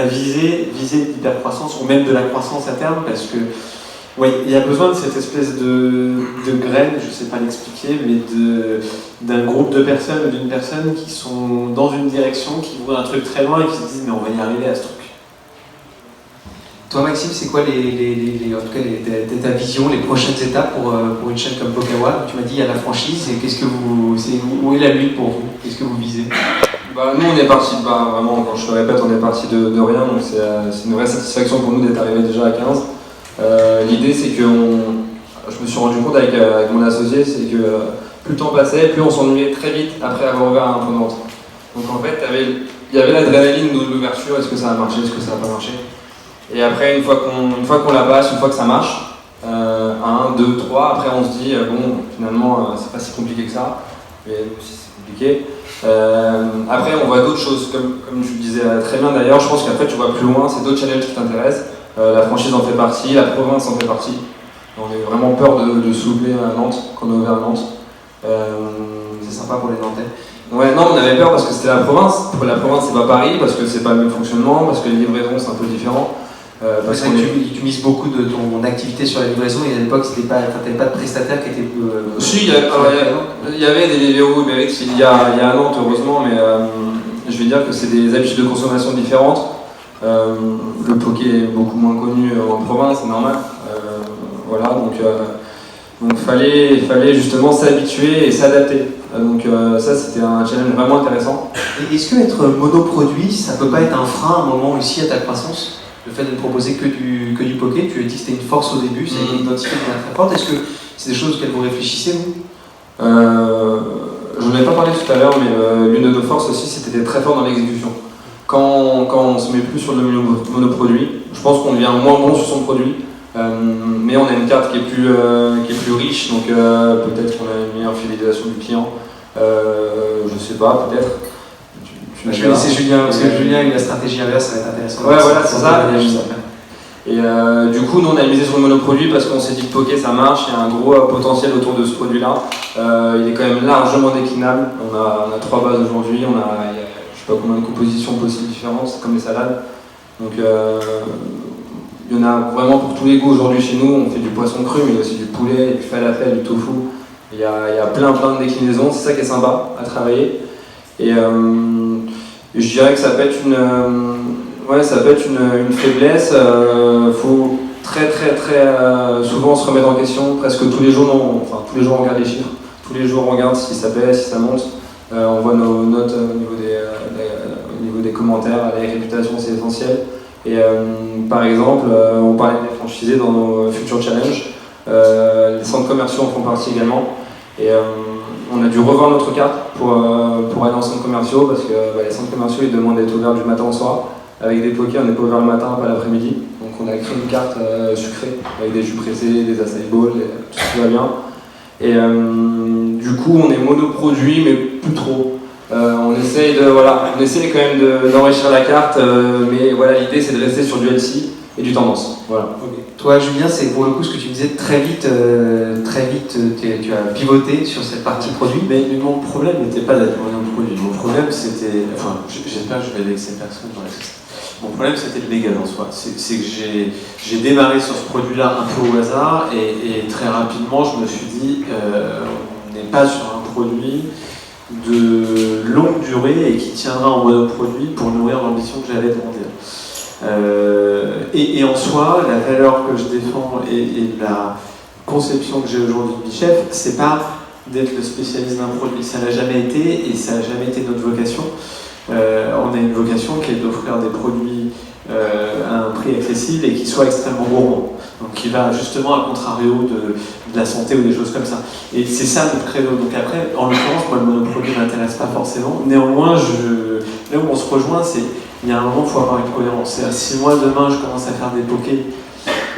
viser l'hypercroissance ou même de la croissance à terme parce que oui, il y a besoin de cette espèce de graine, je ne sais pas l'expliquer, mais d'un groupe de personnes ou d'une personne qui sont dans une direction, qui voient un truc très loin et qui se disent mais on va y arriver à ce truc. Toi Maxime, c'est quoi en tout cas ta vision, les prochaines étapes pour une chaîne comme Pokawa? Tu m'as dit il y a la franchise, et où est la lutte pour vous? Qu'est-ce que vous visez? Nous on est parti, vraiment quand je te répète, on est parti de rien, donc c'est une vraie satisfaction pour nous d'être arrivé déjà à 15. L'idée c'est que je me suis rendu compte avec mon associé, c'est que plus le temps passait, plus on s'ennuyait très vite après avoir ouvert un point de vente. Donc en fait il y avait l'adrénaline de l'ouverture, est-ce que ça a marché, est-ce que ça n'a pas marché. Et après une fois qu'on la passe, une fois que ça marche, 1, 2, 3, après on se dit bon finalement c'est pas si compliqué que ça, mais aussi c'est compliqué. Après on voit d'autres choses, comme tu le disais très bien d'ailleurs, je pense qu'après tu vois plus loin, c'est d'autres challenges qui t'intéressent. La franchise en fait partie, la province en fait partie. On a vraiment peur de s'ouvrir à Nantes, quand on a ouvert à Nantes. C'est sympa pour les Nantais. Ouais, non, on avait peur parce que c'était la province. Pour la province, c'est pas Paris, parce que c'est pas le même fonctionnement, parce que les livraisons c'est un peu différent. Parce que tu mises beaucoup de ton activité sur la livraison et à l'époque tu n'avais pas de prestataire qui était. Si, il y avait des Deliveroo Uber Eats il y a à Nantes, heureusement, mais je vais dire que c'est des habitudes de consommation différentes. Le poké est beaucoup moins connu en province, c'est normal. Voilà, donc fallait justement s'habituer et s'adapter. Donc ça c'était un challenge vraiment intéressant. Et est-ce que être monoproduit, ça peut pas être un frein à un moment aussi à ta croissance? Le fait de ne proposer que du poké, tu as dit que c'était une force au début, c'est une identité très forte. Est-ce que c'est des choses auxquelles vous réfléchissez, vous? Je n'en ai pas parlé tout à l'heure, mais l'une de nos forces aussi, c'était d'être très fort dans l'exécution. Quand on ne se met plus sur le monoproduit, je pense qu'on devient moins bon sur son produit, mais on a une carte qui est plus riche, donc peut-être qu'on a une meilleure fidélisation du client. Je sais pas, peut-être. Je vais laisser Julien, parce que Julien a eu la stratégie inverse, ça va être intéressant. Ouais, voilà, c'est ça. Et du coup, nous on a misé sur le monoproduit parce qu'on s'est dit que poké ça marche, il y a un gros potentiel autour de ce produit-là. Il est quand même largement déclinable. On a 3 bases aujourd'hui, il y a je sais pas combien de compositions possibles différentes, c'est comme les salades. Donc il y en a vraiment pour tous les goûts aujourd'hui chez nous. On fait du poisson cru, mais il y a aussi du poulet, du falafel, du tofu. Il y a plein de déclinaisons, c'est ça qui est sympa à travailler. Et je dirais que ça peut être une faiblesse. souvent se remettre en question, presque tous les jours, tous les jours on regarde les chiffres, tous les jours on regarde si ça baisse, si ça monte, on voit nos notes au niveau des commentaires, les réputations c'est essentiel. Et par exemple, on parlait des franchisés dans nos futurs challenges, les centres commerciaux en font partie également. Et on a dû revoir notre carte pour aller en centres commerciaux parce que les centres commerciaux ils demandent d'être ouverts du matin au soir. Avec des pokés, on n'est pas ouvert le matin, pas l'après-midi. Donc on a créé une carte sucrée avec des jus pressés, des acai bowls, tout ce qui va bien. Et du coup, on est monoproduit, mais plus trop. On essaye quand même d'enrichir la carte, mais voilà, l'idée c'est de rester sur du LC et du tendance. Voilà. Okay. Toi, Julien, c'est pour le coup ce que tu me disais très vite, tu as pivoté sur cette partie produit. Mais mon problème n'était pas d'être monoproduit. Mon problème c'était, enfin, j'espère que je vais vexer personne dans la société. Mon problème c'était le légal en soi. C'est que j'ai démarré sur ce produit-là un peu au hasard et très rapidement je me suis dit on n'est pas sur un produit de longue durée et qui tiendra en monoproduit pour nourrir l'ambition que j'avais de grandir. Et en soi, la valeur que je défends et la conception que j'ai aujourd'hui de Bichef, c'est pas d'être le spécialiste d'un produit. Ça n'a jamais été et ça n'a jamais été notre vocation. On a une vocation qui est d'offrir des produits à un prix accessible et qui soient extrêmement gourmands. Donc qui va justement à contrario de la santé ou des choses comme ça. Et c'est ça notre credo. Donc après, en l'occurrence, moi le monoproduit ne m'intéresse pas forcément. Néanmoins, là où on se rejoint, c'est il y a un moment où il faut avoir une cohérence. C'est-à-dire, si moi demain je commence à faire des pokés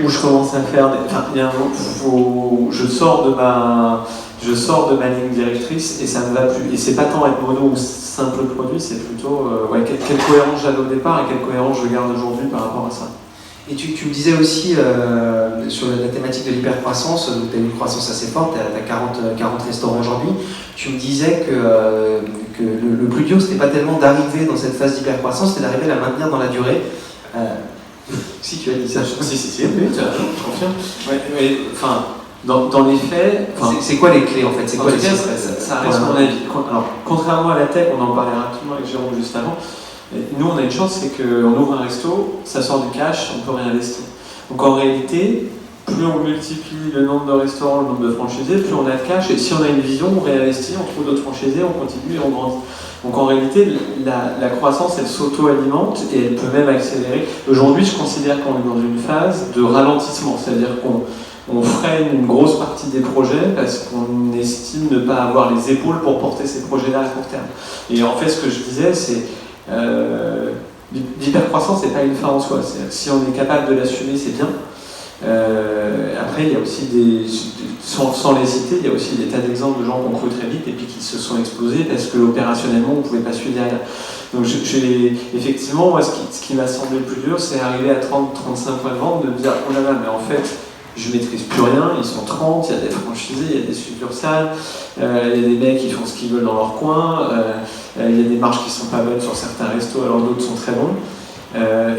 ou je commence à faire des... Enfin, il y a un moment où je sors de ma ligne directrice et ça ne va plus. Et c'est pas tant être mono ou simple produit, c'est plutôt quelle cohérence j'avais au départ et quelle cohérence je garde aujourd'hui par rapport à ça. Et tu me disais aussi sur la thématique de l'hypercroissance, donc tu as une croissance assez forte, tu as 40 restaurants aujourd'hui. Tu me disais que le plus dur, c'était pas tellement d'arriver dans cette phase d'hypercroissance, c'était d'arriver à la maintenir dans la durée. Si tu as dit ça. Si, oui, tu as raison, je confirme. Ouais, enfin, dans les faits... C'est quoi les clés en fait? C'est quoi les clés? Ça reste mon avis. Alors, contrairement à la tech, on en parlait rapidement avec Jérôme juste avant, nous on a une chance, c'est qu'on ouvre un resto, ça sort du cash, on peut réinvestir. Donc en réalité, plus on multiplie le nombre de restaurants, le nombre de franchisés, plus on a de cash, et si on a une vision, on réinvestit, on trouve d'autres franchisés, on continue et on grandit. Donc en réalité, la croissance, elle s'auto-alimente et elle peut même accélérer. Aujourd'hui, je considère qu'on est dans une phase de ralentissement, c'est-à-dire qu'on freine une grosse partie des projets parce qu'on estime ne pas avoir les épaules pour porter ces projets-là à court terme. Et en fait, ce que je disais, c'est l'hypercroissance n'est pas une fin en soi. C'est-à-dire que si on est capable de l'assumer, c'est bien. Après, il y a aussi sans les citer, il y a aussi des tas d'exemples de gens qui ont cru très vite et puis qui se sont explosés parce que opérationnellement, on ne pouvait pas suivre derrière. Donc, effectivement, moi, ce qui m'a semblé le plus dur, c'est arriver à 30-35 points de vente, de me dire, oh là là, mais en fait, je maîtrise plus rien, ils sont 30, il y a des franchisés, il y a des succursales, il y a des mecs qui font ce qu'ils veulent dans leur coin, il y a des marges qui sont pas bonnes sur certains restos alors d'autres sont très bons.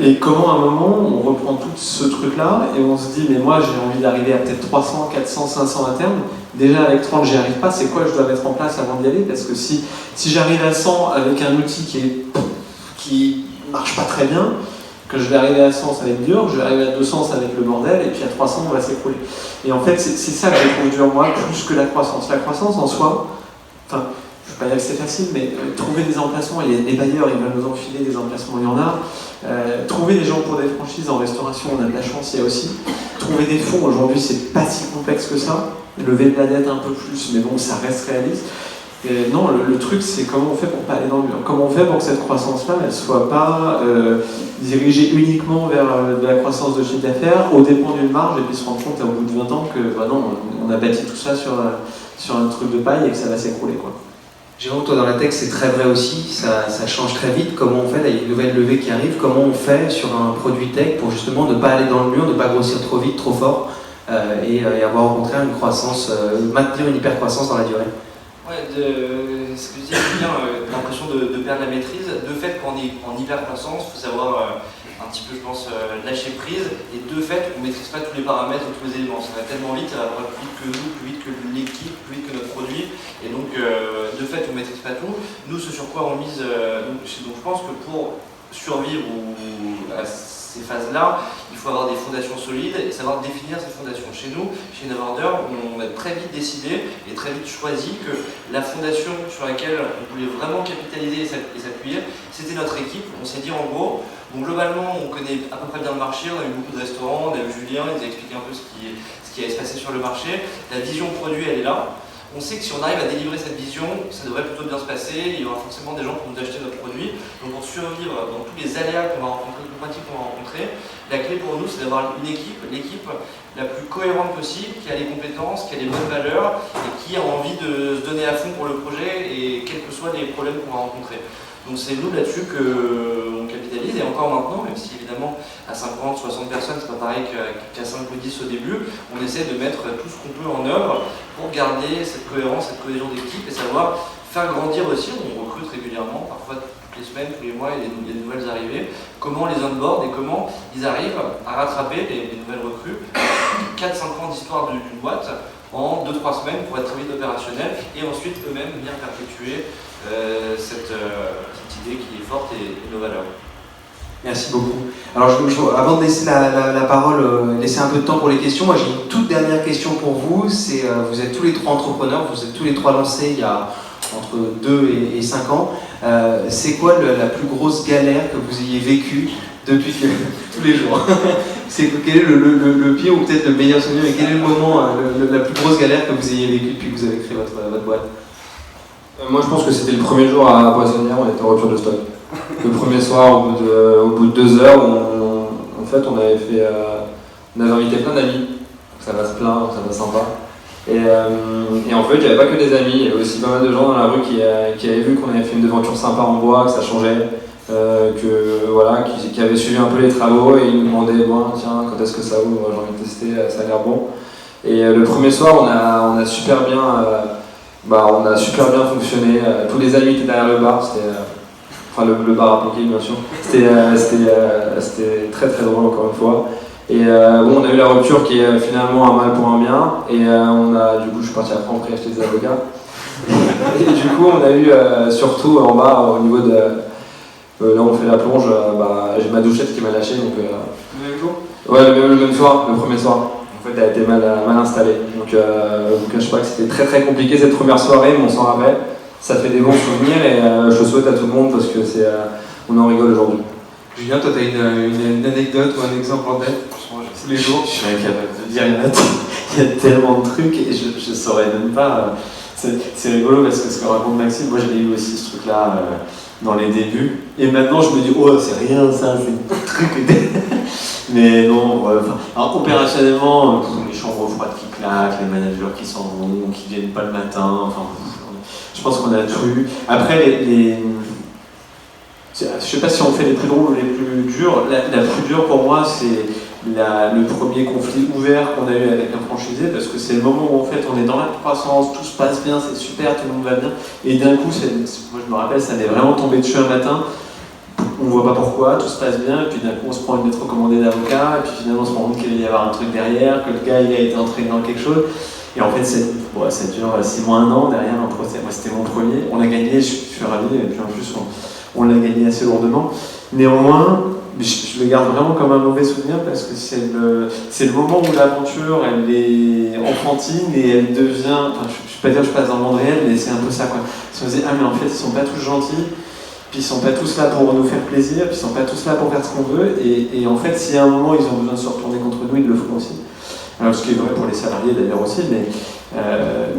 Et comment à un moment on reprend tout ce truc-là et on se dit mais moi j'ai envie d'arriver à peut-être 300, 400, 500 à terme, déjà avec 30 j'y arrive pas, c'est quoi je dois mettre en place avant d'y aller? Parce que si j'arrive à 100 avec un outil qui marche pas très bien, que je vais arriver à 100 ça va être dur, je vais arriver à 200 ça va être le bordel et puis à 300 on va s'écrouler. Et en fait c'est ça que je trouve dur moi plus que la croissance. La croissance en soi, enfin je ne veux pas dire que c'est facile, mais trouver des emplacements, et les bailleurs, ils veulent nous enfiler des emplacements, il y en a. Trouver des gens pour des franchises en restauration, on a de la chance, il y a aussi. Trouver des fonds, aujourd'hui, c'est pas si complexe que ça. Lever de la dette un peu plus, mais bon, ça reste réaliste. Et non, le truc, c'est comment on fait pour pas aller dans le mur. Comment on fait pour que cette croissance-là, elle ne soit pas dirigée uniquement vers de la croissance de chiffre d'affaires, au dépend d'une marge, et puis se rendre compte au bout de 20 ans que non, on a bâti tout ça sur un truc de paille et que ça va s'écrouler, quoi. Jérôme, toi dans la tech c'est très vrai aussi, ça change très vite. Comment on fait, là il y a une nouvelle levée qui arrive, comment on fait sur un produit tech pour justement ne pas aller dans le mur, ne pas grossir trop vite, trop fort et avoir au contraire une croissance, maintenir une hyper-croissance dans la durée? Ouais, ce que je disais, c'est bien l'impression de perdre la maîtrise. De fait, quand on est en hyper-croissance, il faut savoir un petit peu, je pense, lâcher prise. Et de fait, on ne maîtrise pas tous les paramètres ou tous les éléments. Ça va tellement vite, ça va plus vite que nous, plus vite que l'équipe, plus vite que notre produit. Et donc, de fait, on ne maîtrise pas tout. Nous, ce sur quoi on mise, donc je pense que pour survivre à ces phases-là, il faut avoir des fondations solides et savoir définir ces fondations. Chez nous, chez Innovorder, on a très vite décidé et très vite choisi que la fondation sur laquelle on voulait vraiment capitaliser et s'appuyer, c'était notre équipe. On s'est dit en gros, bon, globalement, on connaît à peu près bien le marché, on a eu beaucoup de restaurants, on a eu Julien, il nous a expliqué un peu ce qui allait se passer sur le marché. La vision produit, elle est là. On sait que si on arrive à délivrer cette vision, ça devrait plutôt bien se passer, il y aura forcément des gens pour nous acheter notre produit. Donc pour survivre dans tous les aléas qu'on va rencontrer, les pratiques qu'on va rencontrer, la clé pour nous c'est d'avoir l'équipe la plus cohérente possible, qui a les compétences, qui a les bonnes valeurs et qui a envie de se donner à fond pour le projet et quels que soient les problèmes qu'on va rencontrer. Donc c'est nous là-dessus qu'on capitalise, et encore maintenant, même si évidemment à 50, 60 personnes c'est pas pareil qu'à 5 ou 10 au début, on essaie de mettre tout ce qu'on peut en œuvre pour garder cette cohérence, cette cohésion d'équipe et savoir faire grandir aussi. On recrute régulièrement, parfois toutes les semaines, tous les mois, il y a des nouvelles arrivées. Comment les onboard et comment ils arrivent à rattraper les nouvelles recrues. 4-5 ans d'histoire d'une boîte en 2-3 semaines pour être très vite opérationnel et ensuite eux-mêmes bien perpétuer cette idée qui est forte et nos valeurs. Merci beaucoup. Alors, avant de laisser la parole, laisser un peu de temps pour les questions, moi j'ai une toute dernière question pour vous. C'est, vous êtes tous les trois entrepreneurs, vous êtes tous les trois lancés il y a entre 2 et 5 ans. C'est quoi la plus grosse galère que vous ayez vécue depuis tous les jours? Quel est le pire ou peut-être le meilleur souvenir, et quel est le moment, la plus grosse galère que vous ayez vécue depuis que vous avez créé votre boîte? Moi je pense que c'était le premier jour à Poissonnière, on était en rupture de stock. Le premier soir, au bout de 2 heures, en fait on avait invité plein d'amis, ça va se plaindre, ça va sympa. Et en fait, il n'y avait pas que des amis, il y avait aussi pas mal de gens dans la rue qui avaient vu qu'on avait fait une devanture sympa en bois, que ça changeait, qui avaient suivi un peu les travaux et ils nous demandaient bon, tiens, quand est-ce que ça ouvre, j'ai envie de tester, ça a l'air bon. Et le premier soir, on a super bien fonctionné. Tous les amis étaient derrière le bar, le bar à Poké bien sûr. C'était très très drôle encore une fois. Et on a eu la rupture qui est finalement un mal pour un bien. Et du coup, je suis parti après en acheter des avocats. Et du coup, on a eu surtout en bas au niveau de. Là, on fait la plonge. J'ai ma douchette qui m'a lâché. Donc, Le même jour? Ouais, le même soir, le premier soir. En fait, elle a été mal installée. Donc, je vous cache pas que c'était très très compliqué cette première soirée, mais on s'en rappelle. Ça fait des bons souvenirs et je souhaite à tout le monde parce que on en rigole aujourd'hui. Julien, toi, tu as une anecdote ou un exemple en tête tous les jours? Je suis incapable de dire, il y a tellement de trucs et je saurais même pas. C'est rigolo parce que ce que raconte Maxime, moi j'avais eu aussi ce truc-là dans les débuts. Et maintenant je me dis, oh c'est rien ça, c'est un truc. Mais non, alors, opérationnellement, les chambres froides qui claquent, les managers qui s'en vont, qui viennent pas le matin, je pense qu'on a tout eu. Après, je sais pas si on fait les plus drôles ou les plus durs. La plus dure pour moi, c'est le premier conflit ouvert qu'on a eu avec un franchisé, parce que c'est le moment où en fait on est dans la croissance, tout se passe bien, c'est super, tout le monde va bien. Et d'un coup, moi je me rappelle, ça m'est vraiment tombé dessus un matin. On voit pas pourquoi, tout se passe bien, et puis d'un coup on se prend une lettre recommandée d'avocat, et puis finalement on se rend compte qu'il va y avoir un truc derrière, que le gars il a été entraîné dans quelque chose. Et en fait, ça dure 6 mois, 1 an derrière un procès. Moi, c'était mon premier. On l'a gagné, je suis ravi, et puis en plus, on l'a gagné assez lourdement. Néanmoins, je le garde vraiment comme un mauvais souvenir parce que c'est le moment où l'aventure, elle est enfantine et elle devient. Enfin, je ne vais pas dire que je passe dans le monde réel, mais c'est un peu ça, quoi. On se dit, mais en fait, ils ne sont pas tous gentils, puis ils ne sont pas tous là pour nous faire plaisir, puis ils ne sont pas tous là pour faire ce qu'on veut. Et en fait, si à un moment, ils ont besoin de se retourner contre nous, ils le feront aussi. Alors, ce qui est vrai pour les salariés d'ailleurs aussi,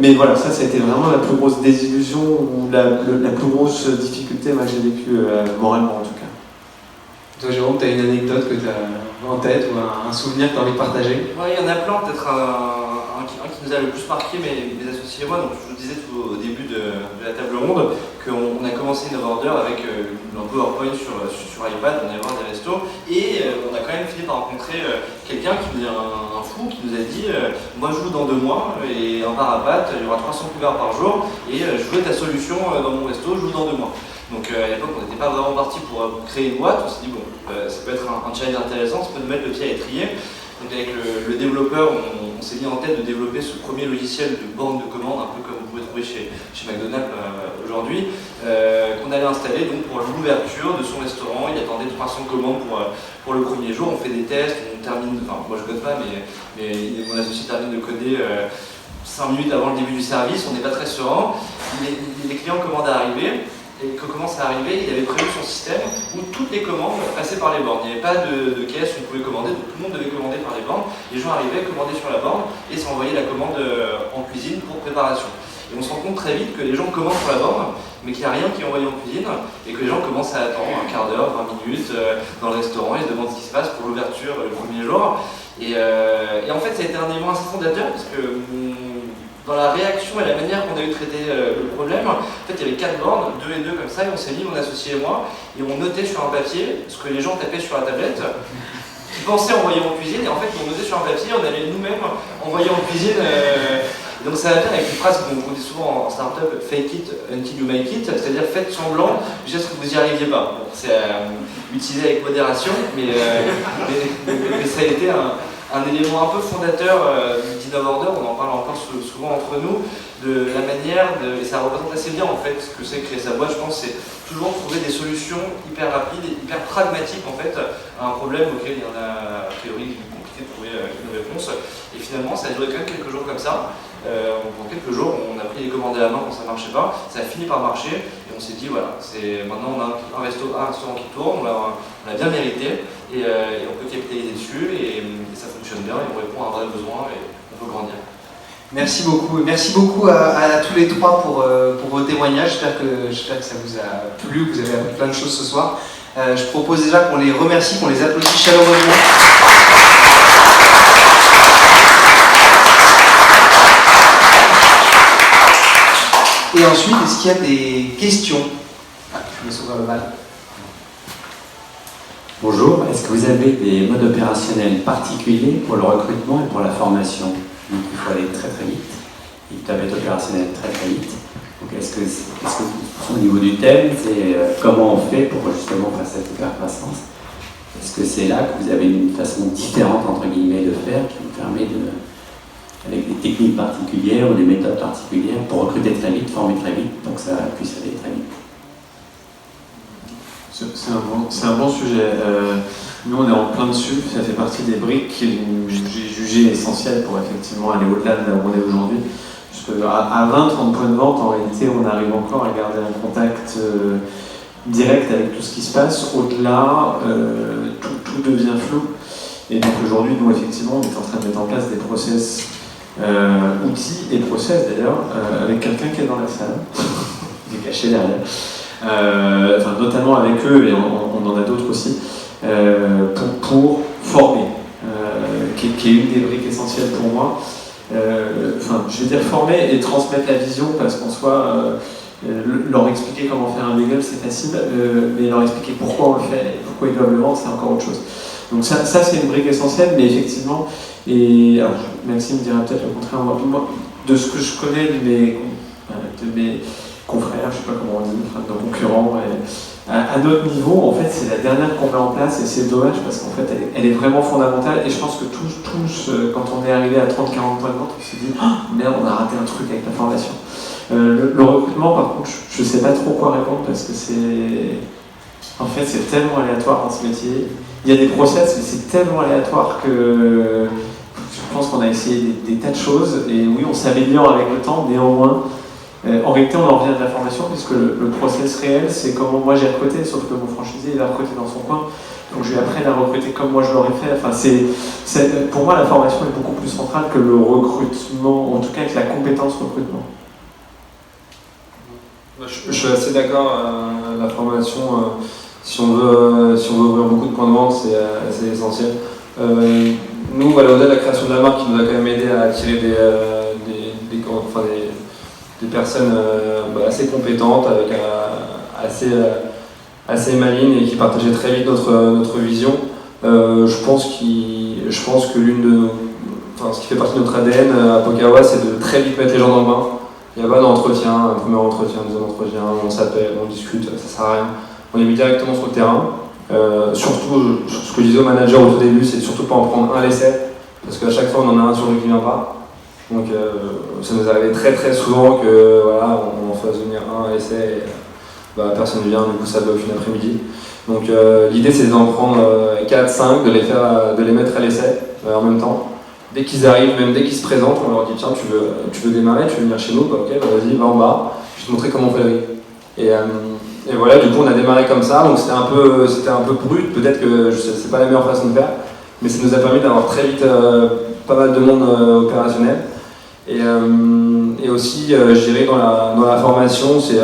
mais voilà, ça a été vraiment la plus grosse désillusion ou la plus grosse difficulté que j'ai vécue moralement en tout cas. Toi Jérôme, tu as une anecdote que tu as en tête ou un souvenir que tu as envie de partager? Oui, il y en a plein, peut-être un qui nous a le plus marqué, mes associés et moi. Donc, je vous disais tout au début de la table ronde qu'on a commencé Innovorder avec un PowerPoint sur iPad, on allait voir des restos, et on a quand même fini par rencontrer quelqu'un qui nous est un fou, qui nous a dit moi je joue dans 2 mois, et un bar à pâtes, il y aura 300 couverts par jour, et je veux ta solution dans mon resto, je joue dans 2 mois. Donc à l'époque, on n'était pas vraiment parti pour créer une boîte. On s'est dit, bon, ça peut être un challenge intéressant, ça peut nous mettre le pied à l'étrier. Donc avec le développeur, on s'est mis en tête de développer ce premier logiciel de borne de commande, un peu comme vous pouvez trouver chez McDonald's aujourd'hui, qu'on allait installer donc pour l'ouverture de son restaurant. Il attendait 300 commandes pour le premier jour. On fait des tests, on termine, enfin moi je code pas, mais mon associé termine de coder 5 minutes avant le début du service. On n'est pas très serein. Les clients commandent à arriver. Et quand commence à arriver, il avait prévu son système où toutes les commandes passaient par les bornes. Il n'y avait pas de caisse où on pouvait commander, donc tout le monde devait commander par les bornes. Les gens arrivaient, commandaient sur la borne et s'envoyaient la commande en cuisine pour préparation. Et on se rend compte très vite que les gens commandent sur la borne, mais qu'il n'y a rien qui est envoyé en cuisine et que les gens commencent à attendre un quart d'heure, 20 minutes dans le restaurant. Ils se demandent ce qui se passe pour l'ouverture le premier jour. Et en fait, ça a été un élément assez fondateur parce que dans la réaction et la manière qu'on a eu de traiter le problème, en fait il y avait 4 bornes, 2 et 2 comme ça, et on s'est mis, mon associé et moi, et on notait sur un papier ce que les gens tapaient sur la tablette, qui pensaient envoyer en cuisine, et en fait on notait sur un papier, on allait nous-mêmes envoyer en cuisine. Donc ça va bien avec une phrase qu'on dit souvent en startup, fake it until you make it, c'est-à-dire faites semblant jusqu'à ce que vous n'y arriviez pas. Bon, c'est utilisé avec modération, mais ça a été un élément un peu fondateur d'Innovorder. On en parle encore souvent entre nous, de la manière, et ça représente assez bien en fait ce que c'est créer sa boîte. Je pense c'est toujours trouver des solutions hyper rapides et hyper pragmatiques en fait à un problème auquel il y en a a priori compliqué de trouver une réponse. Et finalement ça a duré quand même quelques jours comme ça. En quelques jours on a pris les commandes à la main quand ça ne marchait pas, ça a fini par marcher et on s'est dit voilà, maintenant on a un restaurant qui tourne, on l'a bien mérité et on peut capitaliser dessus et ça fonctionne bien et on répond à un vrai besoin et on peut grandir. Merci beaucoup. Merci beaucoup à tous les trois pour vos témoignages. J'espère que ça vous a plu, que vous avez appris plein de choses ce soir. Je propose déjà qu'on les remercie, qu'on les applaudisse chaleureusement. Et ensuite, est-ce qu'il y a des questions? Je me sauve vers le mal. Bonjour, est-ce que vous avez des modes opérationnels particuliers pour le recrutement et pour la formation? Donc il faut aller très très vite, ils doivent être opérationnels très très vite. Donc est-ce que au niveau du thème, c'est comment on fait pour justement faire cette hyper-croissance? Est-ce que c'est là que vous avez une façon différente entre guillemets de faire qui vous permet avec des techniques particulières ou des méthodes particulières pour recruter très vite, former très vite, donc ça puisse aller très vite? C'est un bon sujet. Nous, on est en plein dessus. Ça fait partie des briques que j'ai jugées essentielles pour effectivement aller au-delà de là où on est aujourd'hui. Parce qu'à 20-30 points de vente, en réalité, on arrive encore à garder un contact direct avec tout ce qui se passe. Au-delà, tout devient flou. Et donc aujourd'hui, nous, effectivement, on est en train de mettre en place des process, outils et process d'ailleurs, avec quelqu'un qui est dans la salle, qui est caché derrière. Notamment avec eux, et on en a d'autres aussi, pour former, qui est une des briques essentielles pour moi. Je veux dire former et transmettre la vision, parce qu'en soi, leur expliquer comment faire un bagel, c'est facile, mais leur expliquer pourquoi on le fait et pourquoi ils doivent le vendre, c'est encore autre chose. Donc ça c'est une brique essentielle, mais effectivement, et alors Maxime dira peut-être le contraire, moi, de ce que je connais de mes confrères, je ne sais pas comment on dit, de nos concurrents, à notre niveau, en fait, c'est la dernière qu'on met en place et c'est dommage parce qu'en fait, elle est vraiment fondamentale et je pense que tous quand on est arrivé à 30-40 points de vente, on s'est dit oh, merde, on a raté un truc avec la formation. Le recrutement, par contre, je ne sais pas trop quoi répondre parce que c'est tellement aléatoire dans ce métier. Il y a des process, mais c'est tellement aléatoire que je pense qu'on a essayé des tas de choses et oui, on s'améliore avec le temps, néanmoins. En réalité, on en revient de la formation, puisque le process réel, c'est comment moi j'ai recruté, sauf que mon franchisé, il a recruté dans son coin, donc je lui apprends à recruter comme moi je l'aurais fait. Enfin, pour moi, la formation est beaucoup plus centrale que le recrutement, en tout cas avec la compétence recrutement. Je suis assez d'accord, la formation, si on veut ouvrir beaucoup de points de vente, c'est essentiel. Nous, voilà, au-delà de la création de la marque qui nous a quand même aidé à attirer des personnes assez compétentes, avec assez malines et qui partageaient très vite notre vision. Je pense que ce qui fait partie de notre ADN à Pokawa, c'est de très vite mettre les gens dans le bain. Il n'y a pas d'entretien, un premier entretien, un deuxième entretien, on s'appelle, on discute, ça sert à rien. On est mis directement sur le terrain Surtout, ce que je disais au manager au tout début, c'est de surtout pas en prendre un l'essai, parce qu'à chaque fois on en a un sur nous qui vient pas. Donc ça nous arrivait très très souvent que voilà, on fasse venir un à l'essai et personne ne vient, du coup ça bloque une après-midi. Donc l'idée c'est d'en prendre 4, 5, de les mettre à l'essai en même temps. Dès qu'ils arrivent, même dès qu'ils se présentent, on leur dit tiens tu veux démarrer, tu veux venir chez nous, ok vas-y, va en bas, je vais te montrer comment on fait la vie. Et voilà, du coup on a démarré comme ça, donc c'était un peu brut, peut-être que c'est pas la meilleure façon de faire, mais ça nous a permis d'avoir très vite pas mal de monde opérationnel. Et aussi, je dirais dans la formation, c'est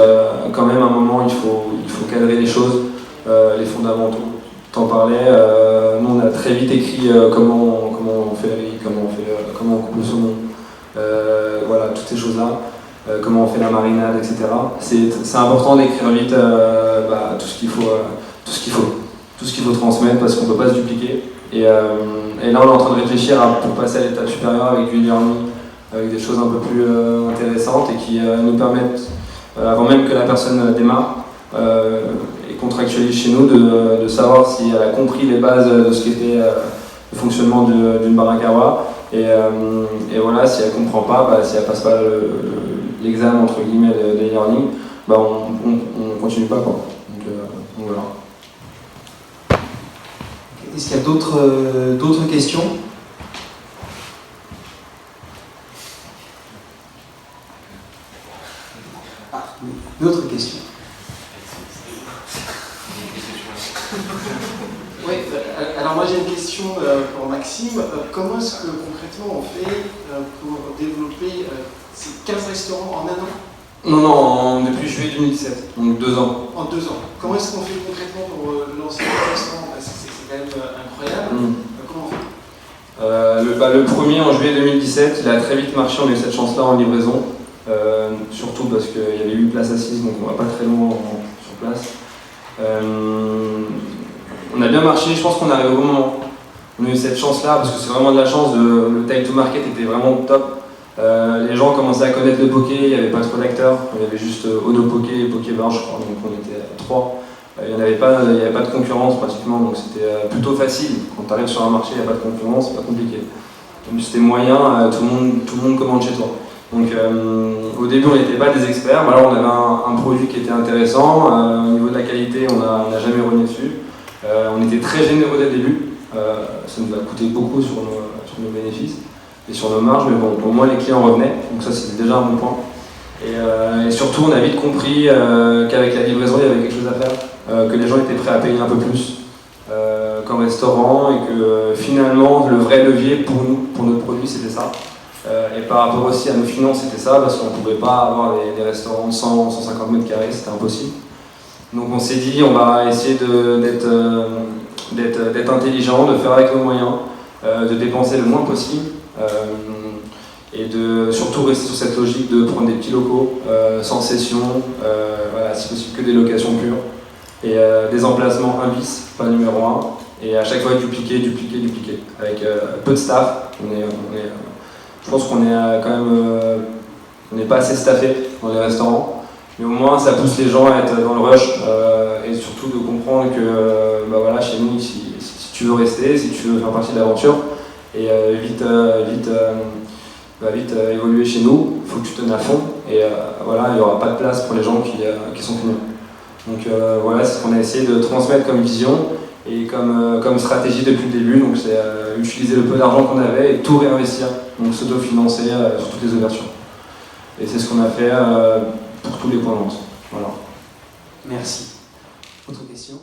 quand même un moment, il faut cadrer les choses, les fondamentaux. T'en parlais, nous on a très vite écrit comment on fait la grille, comment on coupe le saumon, voilà, toutes ces choses-là, comment on fait la marinade, etc. C'est important d'écrire vite tout ce qu'il faut transmettre parce qu'on ne peut pas se dupliquer. Et là on est en train de réfléchir pour passer à l'étape supérieure avec du learning, avec des choses un peu plus intéressantes et qui nous permettent, avant même que la personne démarre et contractualise chez nous, de savoir si elle a compris les bases de ce qu'était le fonctionnement d'une baraque à roi. Et voilà, si elle ne comprend pas, si elle ne passe pas l'examen entre guillemets de e-learning, on ne continue pas, quoi. Donc voilà. Est-ce qu'il y a d'autres questions? D'autres questions? Oui, alors moi j'ai une question pour Maxime. Comment est-ce que concrètement on fait pour développer ces 15 restaurants en un an? Non, depuis juillet 2017, donc 2 ans. En 2 ans. Comment est-ce qu'on fait concrètement pour lancer un restaurant? C'est quand même incroyable. Comment on fait? Le premier en juillet 2017, il a très vite marché, on a eu cette chance-là en livraison. Surtout parce qu'il y avait 8 places assises, donc on va pas très loin sur place. On a bien marché, je pense qu'on arrive au bon moment. On a eu cette chance-là parce que c'est vraiment de la chance, le time to market était vraiment top. Les gens commençaient à connaître le poké, il n'y avait pas trop d'acteurs, il y avait juste Odo Poké et Pokébar, je crois, donc on était 3. Il n'y avait pas de concurrence pratiquement, donc c'était plutôt facile. Quand tu arrives sur un marché, il n'y a pas de concurrence, c'est pas compliqué. Donc c'était moyen, tout le monde commande chez toi. Donc au début on n'était pas des experts, mais alors on avait un produit qui était intéressant, au niveau de la qualité on n'a jamais renié dessus. On était très généreux dès le début, ça nous a coûté beaucoup sur nos bénéfices et sur nos marges, mais bon, au moins les clients revenaient, donc ça c'était déjà un bon point. Et surtout on a vite compris qu'avec la livraison il y avait quelque chose à faire, que les gens étaient prêts à payer un peu plus qu'en restaurant et que finalement le vrai levier pour nous, pour notre produit c'était ça. Et par rapport aussi à nos finances, c'était ça, parce qu'on ne pouvait pas avoir des restaurants de 100, 150 mètres carrés, c'était impossible. Donc on s'est dit, on va essayer d'être intelligent, de faire avec nos moyens, de dépenser le moins possible, et de surtout rester sur cette logique de prendre des petits locaux, sans cession, voilà, si possible que des locations pures, et des emplacements 1 bis, pas numéro 1, et à chaque fois dupliquer, avec peu de staff. Je pense qu'on est quand même, on n'est pas assez staffé dans les restaurants, mais au moins ça pousse les gens à être dans le rush et surtout de comprendre que voilà, chez nous, si tu veux rester, si tu veux faire partie de l'aventure et vite évoluer chez nous, il faut que tu te donnes à fond et voilà, il n'y aura pas de place pour les gens qui sont finaux. Donc voilà, c'est ce qu'on a essayé de transmettre comme vision et comme stratégie depuis le début, donc c'est utiliser le peu d'argent qu'on avait et tout réinvestir, donc s'autofinancer sur toutes les ouvertures. Et c'est ce qu'on a fait pour tous les points de vente. Voilà. Merci. Autre question?